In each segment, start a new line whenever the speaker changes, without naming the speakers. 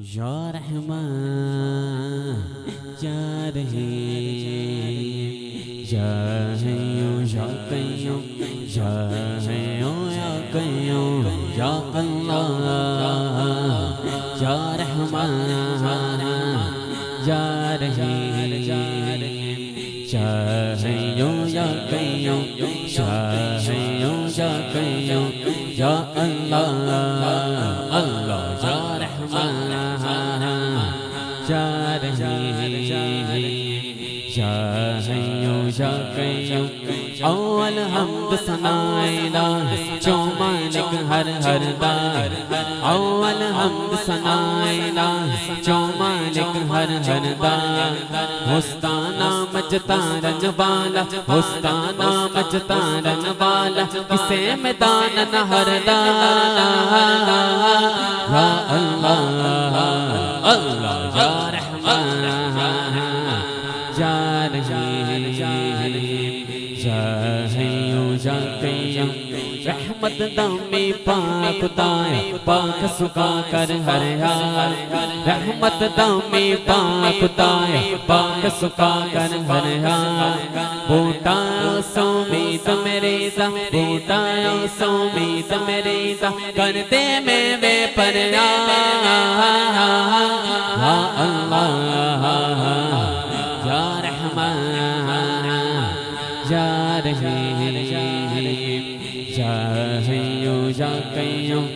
یا رحمان یا رحیم یا حیو یا قیوم یا حیو یا قیوم یا اللہ یا رحمان یا رحیم یا حیو یا قیوم یا حیو یا قیوم یا اللہ اللہ یا رحمان یا رحیم یا حیو یا قیوم اول حمد ثنا الہ جو مالک ہر ہر دار اول حمد ثنا الہ جو مالک ہر ہر دار مستانہ مجتا رن والا مستانہ مجتا رن والا کسے میدان نہ ہر دار یا اللہ اللہ یا رحمان یا رحیم یا حیو یا قیوم رحمت دامی پاک خدایا پاک سکھا کر ہر حال رحمت دامی پاک خدایا پاک سکھا کر ہر حال بوٹا سومید میرے دا بوٹا سومید میرے دا کر دے میں بے پر یا اللہ یا رحمان یا رحیم یا حیو یا قیوم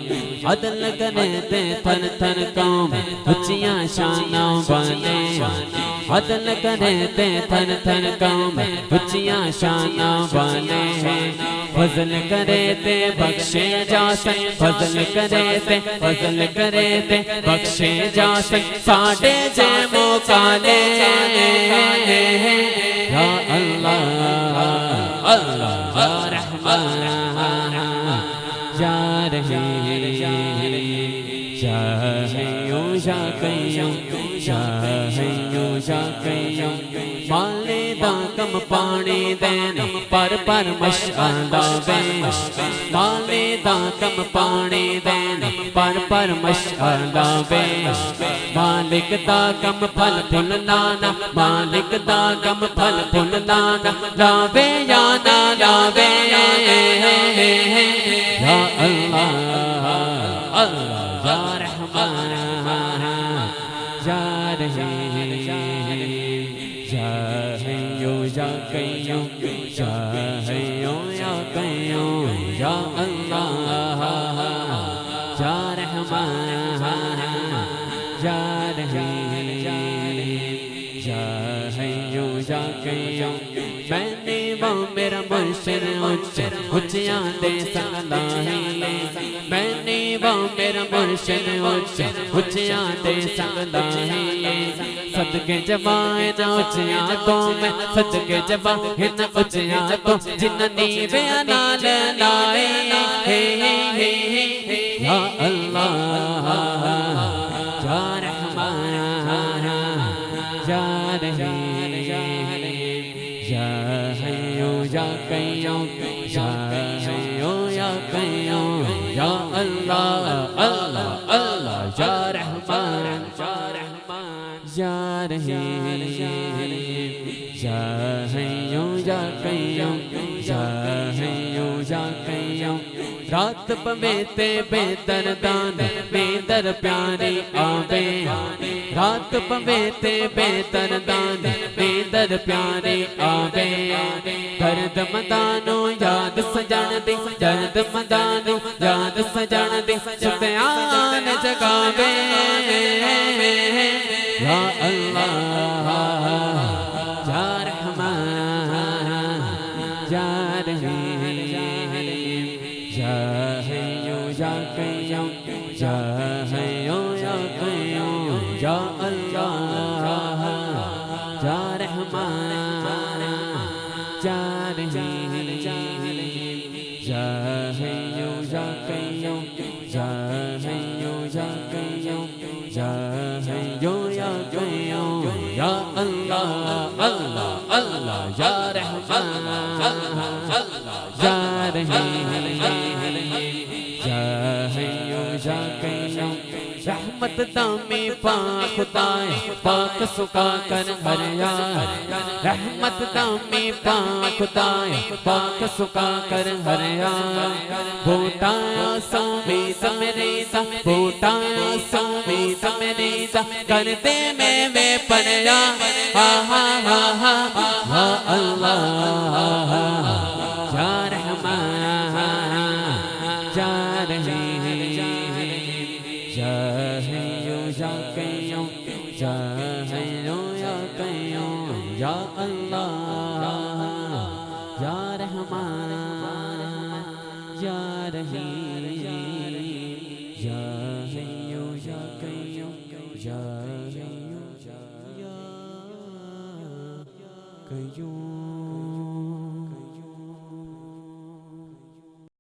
عدل کرے تے تھن تھن قوم اچیاں شانوں بنے عدل کرے تے تھن تھن قوم اچیاں شانوں بنے فضل کرے تے بخشے جا سن فضل کرے تے فضل کرے تے بخشے جا سن ساڑھے جے موقع لے یا اللہ اللہ یا رحمان یا رحیم یا حیو یا قیوم یا حیو یا قیوم مالے دا کم پانی دین پر پر مشعلہ بے مالے دا کم پانی دین پر پر مشعلہ بے مالک دا کم پھل پھل لانا مالک دا کم پھل پھل لانا لاوے یا نہ لاوے یا اللہ اللہ یا رحمان یا رحیم یا حیو یا قیوم یا حیو یا قیوم یا اللہ یا رحمان یا رحیم یا حیو یا قیوم میں نے وہ میرا مرشد اچیاں دے سنگلا ہی میں نے وہ میرا مرشد اچیاں دے سنگلا ہی صدقے جوائے نہ اچیاں تو میں صدقے جوائے نہ اچیاں تو جننی بیانا لائے یا اللہ یا رحمان یا رحیم یا حیو یا قیوم یا حیو یا قیوم یا اللہ اللہ اللہ یا رحمان یا رحیم یا حیو یا قیوم یا حیو یا قیوم رات پویتے بے دردان بے در پیاری آوے رات پویتے بے دردان بے در پیاری آوے درد مدانو یاد سجان دی درد مدانو یاد سجان دی شفیان جگاوے یا اللہ یا رحمان یا رحیم یا حیو یا قیوم یا حیو یا قیوم یا اللہ یا رحمان یا رحیم یا حیو یا قیوم یا حیو یا قیوم یا حیو یا قیوم یا اللہ اللہ اللہ یا رحمان یا رحیم یا حیو یا قیوم رحمت دامی پاک خدایا پاک سکا کر ہر یار رحمت دامی پاک خدایا پاک سکا کر ہر یار بھوٹایا سامید مریضا بھوٹایا سامید مریضا کر دے میں پریا اللہ یا رحمان یا رحیم یا حیو یا قیوم یا حیو یا قیوم یا اللہ یا رحمان یا رحیم یا حیو یا قیوم یا حیو یا قیوم